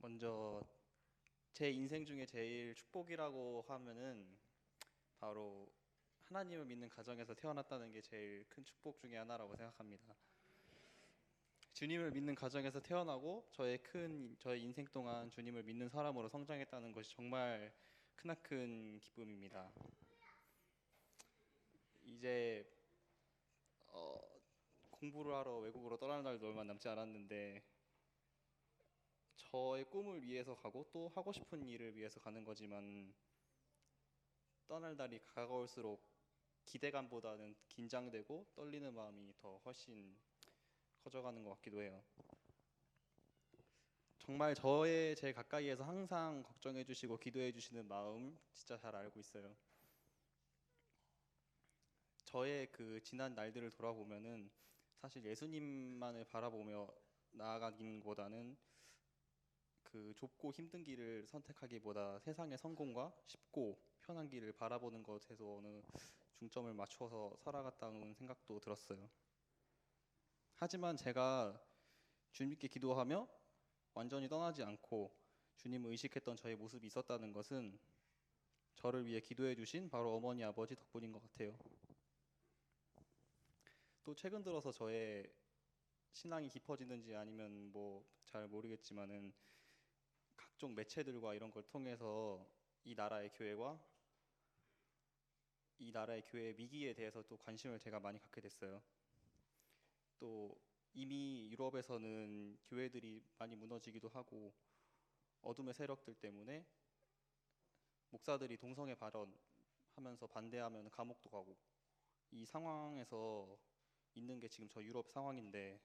먼저 제 인생 중에 제일 축복이라고 하면은 바로 하나님을 믿는 가정에서 태어났다는 게 제일 큰 축복 중에 하나라고 생각합니다. 주님을 믿는 가정에서 태어나고 저의 인생 동안 주님을 믿는 사람으로 성장했다는 것이 정말 크나큰 기쁨입니다. 이제 어, 공부를 하러 외국으로 떠날 날도 얼마 남지 않았는데 저의 꿈을 위해서 가고 또 하고 싶은 일을 위해서 가는 거지만 떠날 날이 가까울수록 기대감보다는 긴장되고 떨리는 마음이 더 훨씬 커져가는 것 같기도 해요. 정말 저의 제일 가까이에서 항상 걱정해 주시고 기도해 주시는 마음 진짜 잘 알고 있어요. 저의 그 지난 날들을 돌아보면은 사실 예수님만을 바라보며 나아가기보다는 그 좁고 힘든 길을 선택하기보다 세상의 성공과 쉽고 편한 길을 바라보는 것에서 어느 중점을 맞춰서 살아갔다는 생각도 들었어요. 하지만 제가 주님께 기도하며 완전히 떠나지 않고 주님을 의식했던 저의 모습이 있었다는 것은 저를 위해 기도해 주신 바로 어머니 아버지 덕분인 것 같아요. 또 최근 들어서 저의 신앙이 깊어지는지 아니면 뭐 잘 모르겠지만은 각종 매체들과 이런 걸 통해서 이 나라의 교회와 이 나라의 교회의 위기에 대해서 또 관심을 제가 많이 갖게 됐어요. 또 이미 유럽에서는 교회들이 많이 무너지기도 하고 어둠의 세력들 때문에 목사들이 동성애 발언하면서 반대하면 감옥도 가고 이 상황에서 있는 게 지금 저 유럽 상황인데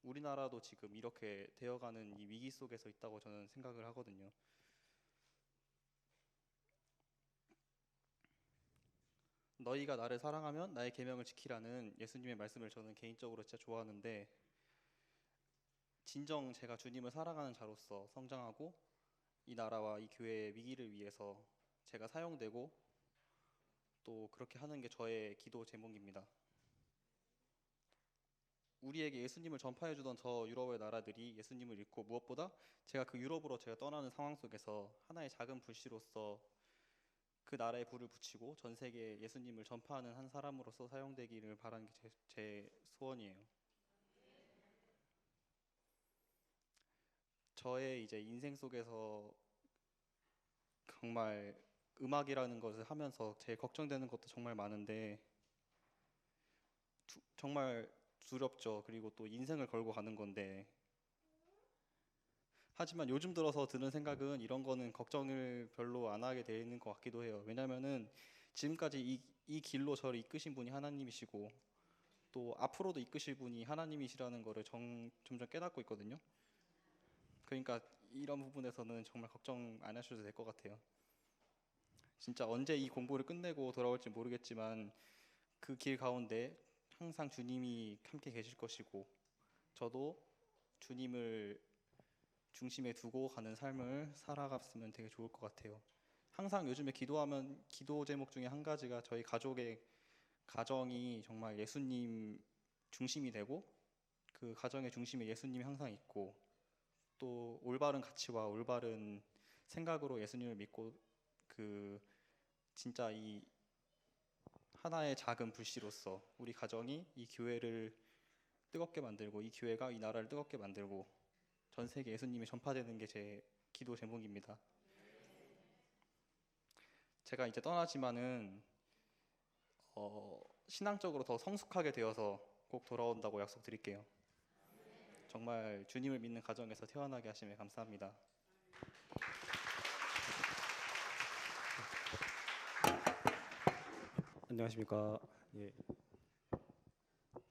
우리나라도 지금 이렇게 되어가는 이 위기 속에서 있다고 저는 생각을 하거든요. 너희가 나를 사랑하면 나의 계명을 지키라는 예수님의 말씀을 저는 개인적으로 진짜 좋아하는데 진정 제가 주님을 사랑하는 자로서 성장하고 이 나라와 이 교회의 위기를 위해서 제가 사용되고 또 그렇게 하는 게 저의 기도 제목입니다. 우리에게 예수님을 전파해 주던 저 유럽의 나라들이 예수님을 잃고 무엇보다 제가 그 유럽으로 제가 떠나는 상황 속에서 하나의 작은 불씨로서 그 나라에 불을 붙이고 전 세계에 예수님을 전파하는 한 사람으로서 사용되기를 바라는 게 제 소원이에요. 저의 이제 인생 속에서 정말 음악이라는 것을 하면서 제일 걱정되는 것도 정말 많은데 정말 두렵죠. 그리고 또 인생을 걸고 가는 건데 하지만 요즘 들어서 드는 생각은 이런 거는 걱정을 별로 안 하게 되는 것 같기도 해요. 왜냐면은 지금까지 이 길로 저를 이끄신 분이 하나님이시고 또 앞으로도 이끄실 분이 하나님이시라는 거를 점점 깨닫고 있거든요. 그러니까 이런 부분에서는 정말 걱정 안 하셔도 될 것 같아요. 진짜 언제 이 공부를 끝내고 돌아올지 모르겠지만 그 길 가운데 항상 주님이 함께 계실 것이고 저도 주님을 중심에 두고 가는 삶을 살아갔으면 되게 좋을 것 같아요. 항상 요즘에 기도하면 기도 제목 중에 한 가지가 저희 가족의 가정이 정말 예수님 중심이 되고 그 가정의 중심에 예수님이 항상 있고 또 올바른 가치와 올바른 생각으로 예수님을 믿고 그 진짜 이 하나의 작은 불씨로서 우리 가정이 이 교회를 뜨겁게 만들고 이 교회가 이 나라를 뜨겁게 만들고 전 세계 예수님이 전파되는 게 제 기도 제목입니다. 제가 이제 떠나지만은 신앙적으로 더 성숙하게 되어서 꼭 돌아온다고 약속드릴게요. 정말 주님을 믿는 가정에서 태어나게 하심에 감사합니다. 안녕하십니까. 예,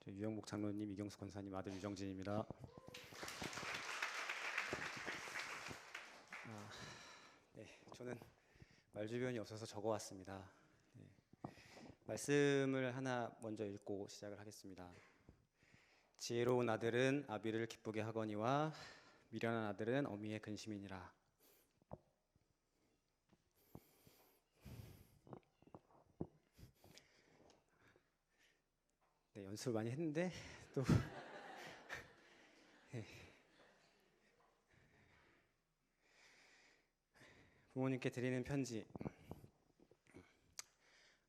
저 유영복 장로님, 이경수 권사님 아들 유정진입니다. 네, 저는 말주변이 없어서 적어왔습니다. 네, 말씀을 하나 먼저 읽고 시작을 하겠습니다. 지혜로운 아들은 아비를 기쁘게 하거니와 미련한 아들은 어미의 근심이니라. 네, 연습을 많이 했는데 또 부모님께 드리는 편지.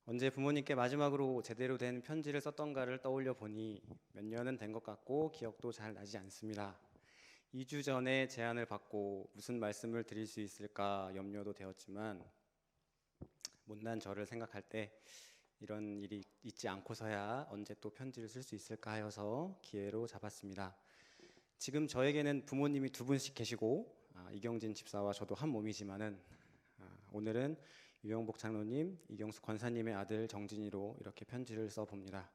언제 부모님께 마지막으로 제대로 된 편지를 썼던가를 떠올려 보니 몇 년은 된 것 같고 기억도 잘 나지 않습니다. 2주 전에 제안을 받고 무슨 말씀을 드릴 수 있을까 염려도 되었지만 못난 저를 생각할 때 이런 일이 있지 않고서야 언제 또 편지를 쓸 수 있을까 하여서 기회로 잡았습니다. 지금 저에게는 부모님이 두 분씩 계시고 이경진 집사와 저도 한 몸이지만은 오늘은 유영복 장로님, 이경수 권사님의 아들 정진이로 이렇게 편지를 써봅니다.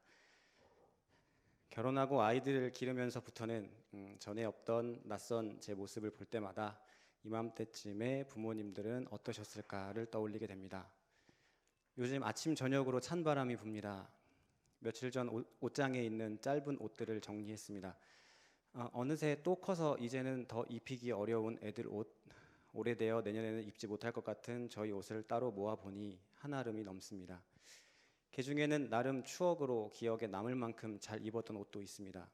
결혼하고 아이들을 기르면서부터는 전에 없던 낯선 제 모습을 볼 때마다 이맘때쯤에 부모님들은 어떠셨을까를 떠올리게 됩니다. 요즘 아침 저녁으로 찬바람이 붑니다. 며칠 전 옷장에 있는 짧은 옷들을 정리했습니다. 어느새 또 커서 이제는 더 입히기 어려운 애들 옷, 오래되어 내년에는 입지 못할 것 같은 저희 옷을 따로 모아보니 한아름이 넘습니다. 그 중에는 나름 추억으로 기억에 남을 만큼 잘 입었던 옷도 있습니다.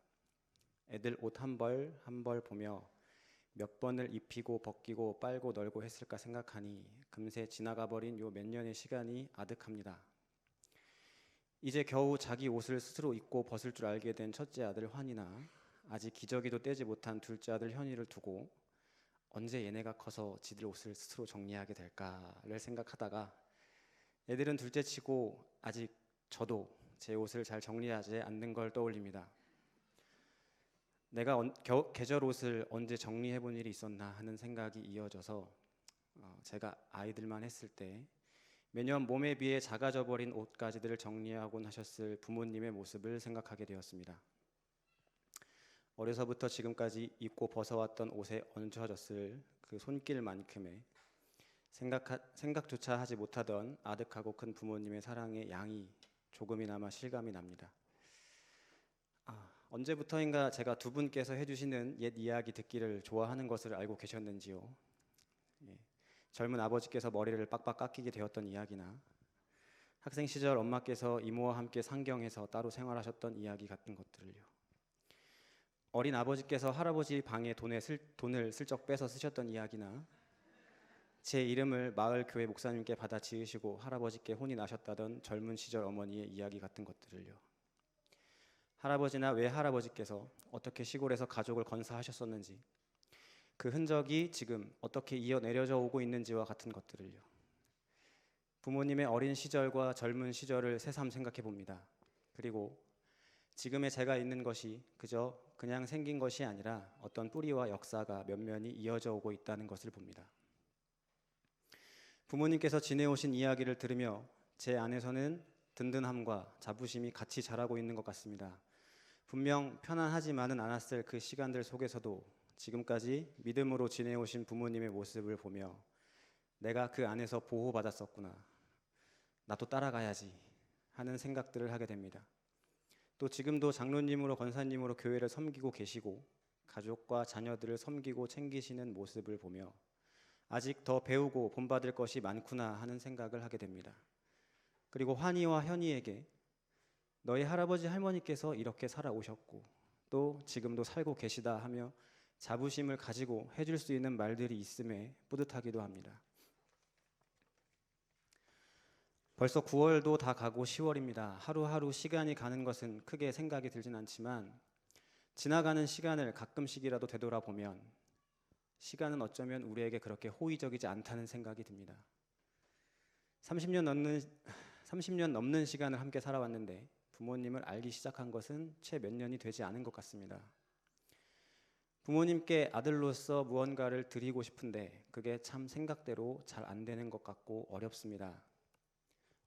애들 옷 한 벌 한 벌 보며 몇 번을 입히고 벗기고 빨고 널고 했을까 생각하니 금세 지나가 버린 요 몇 년의 시간이 아득합니다. 이제 겨우 자기 옷을 스스로 입고 벗을 줄 알게 된 첫째 아들 환이나 아직 기저귀도 떼지 못한 둘째 아들 현이를 두고 언제 얘네가 커서 지들 옷을 스스로 정리하게 될까를 생각하다가 애들은 둘째치고 아직 저도 제 옷을 잘 정리하지 않는 걸 떠올립니다. 내가 계절 옷을 언제 정리해 본 일이 있었나 하는 생각이 이어져서 제가 아이들만 했을 때 매년 몸에 비해 작아져 버린 옷가지들을 정리하곤 하셨을 부모님의 모습을 생각하게 되었습니다. 어려서부터 지금까지 입고 벗어왔던 옷에 얹혀졌을 그 손길만큼의 생각조차 하지 못하던 아득하고 큰 부모님의 사랑의 양이 조금이나마 실감이 납니다. 언제부터인가 제가 두 분께서 해주시는 옛 이야기 듣기를 좋아하는 것을 알고 계셨는지요? 젊은 아버지께서 머리를 빡빡 깎이게 되었던 이야기나 학생 시절 엄마께서 이모와 함께 상경해서 따로 생활하셨던 이야기 같은 것들을요. 어린 아버지께서 할아버지 방에 돈을 슬쩍 빼서 쓰셨던 이야기나 제 이름을 마을 교회 목사님께 받아 지으시고 할아버지께 혼이 나셨다던 젊은 시절 어머니의 이야기 같은 것들을요. 할아버지나 외할아버지께서 어떻게 시골에서 가족을 건사하셨었는지 그 흔적이 지금 어떻게 이어내려져 오고 있는지와 같은 것들을요. 부모님의 어린 시절과 젊은 시절을 새삼 생각해 봅니다. 그리고 지금의 제가 있는 것이 그냥 생긴 것이 아니라 어떤 뿌리와 역사가 면면이 이어져 오고 있다는 것을 봅니다. 부모님께서 지내오신 이야기를 들으며 제 안에서는 든든함과 자부심이 같이 자라고 있는 것 같습니다. 분명 편안하지만은 않았을 그 시간들 속에서도 지금까지 믿음으로 지내오신 부모님의 모습을 보며 내가 그 안에서 보호받았었구나. 나도 따라가야지 하는 생각들을 하게 됩니다. 또 지금도 장로님으로 권사님으로 교회를 섬기고 계시고 가족과 자녀들을 섬기고 챙기시는 모습을 보며 아직 더 배우고 본받을 것이 많구나 하는 생각을 하게 됩니다. 그리고 환희와 현희에게 너희 할아버지 할머니께서 이렇게 살아오셨고 또 지금도 살고 계시다 하며 자부심을 가지고 해줄 수 있는 말들이 있음에 뿌듯하기도 합니다. 벌써 9월도 다 가고 10월입니다. 하루하루 시간이 가는 것은 크게 생각이 들진 않지만 지나가는 시간을 가끔씩이라도 되돌아보면 시간은 어쩌면 우리에게 그렇게 호의적이지 않다는 생각이 듭니다. 30년 넘는 시간을 함께 살아왔는데 부모님을 알기 시작한 것은 채 몇 년이 되지 않은 것 같습니다. 부모님께 아들로서 무언가를 드리고 싶은데 그게 참 생각대로 잘 안 되는 것 같고 어렵습니다.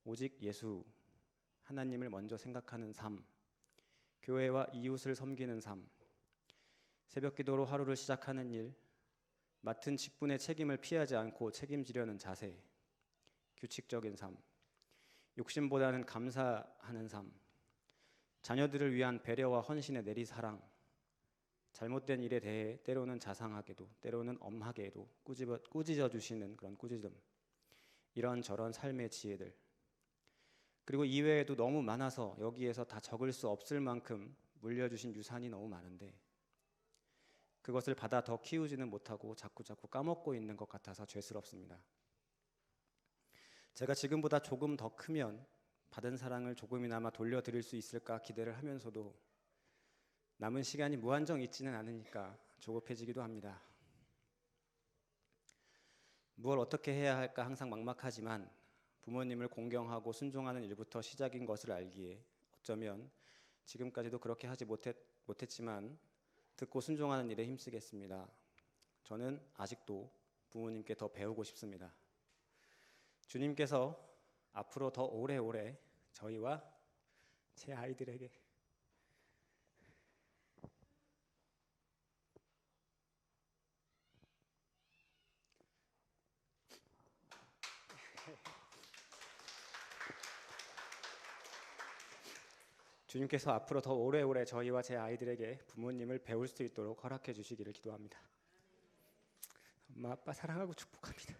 오직 예수, 하나님을 먼저 생각하는 삶, 교회와 이웃을 섬기는 삶, 새벽 기도로 하루를 시작하는 일, 맡은 직분의 책임을 피하지 않고 책임지려는 자세, 규칙적인 삶, 욕심보다는 감사하는 삶, 자녀들을 위한 배려와 헌신의 내리사랑, 잘못된 일에 대해 때로는 자상하게도 때로는 엄하게도 꾸짖어 주시는 그런 꾸짖음, 이런저런 삶의 지혜들, 그리고 이외에도 너무 많아서 여기에서 다 적을 수 없을 만큼 물려주신 유산이 너무 많은데 그것을 받아 더 키우지는 못하고 자꾸 까먹고 있는 것 같아서 죄스럽습니다. 제가 지금보다 조금 더 크면 받은 사랑을 조금이나마 돌려드릴 수 있을까 기대를 하면서도 남은 시간이 무한정 있지는 않으니까 조급해지기도 합니다. 무엇 어떻게 해야 할까 항상 막막하지만 부모님을 공경하고 순종하는 일부터 시작인 것을 알기에 어쩌면 지금까지도 그렇게 하지 못했지만 듣고 순종하는 일에 힘쓰겠습니다. 저는 아직도 부모님께 더 배우고 싶습니다. 주님께서 앞으로 더 오래오래 저희와 제 아이들에게 주님께서 앞으로 더 오래오래 저희와 제 아이들에게 부모님을 배울 수 있도록 허락해 주시기를 기도합니다. 엄마 아빠 사랑하고 축복합니다.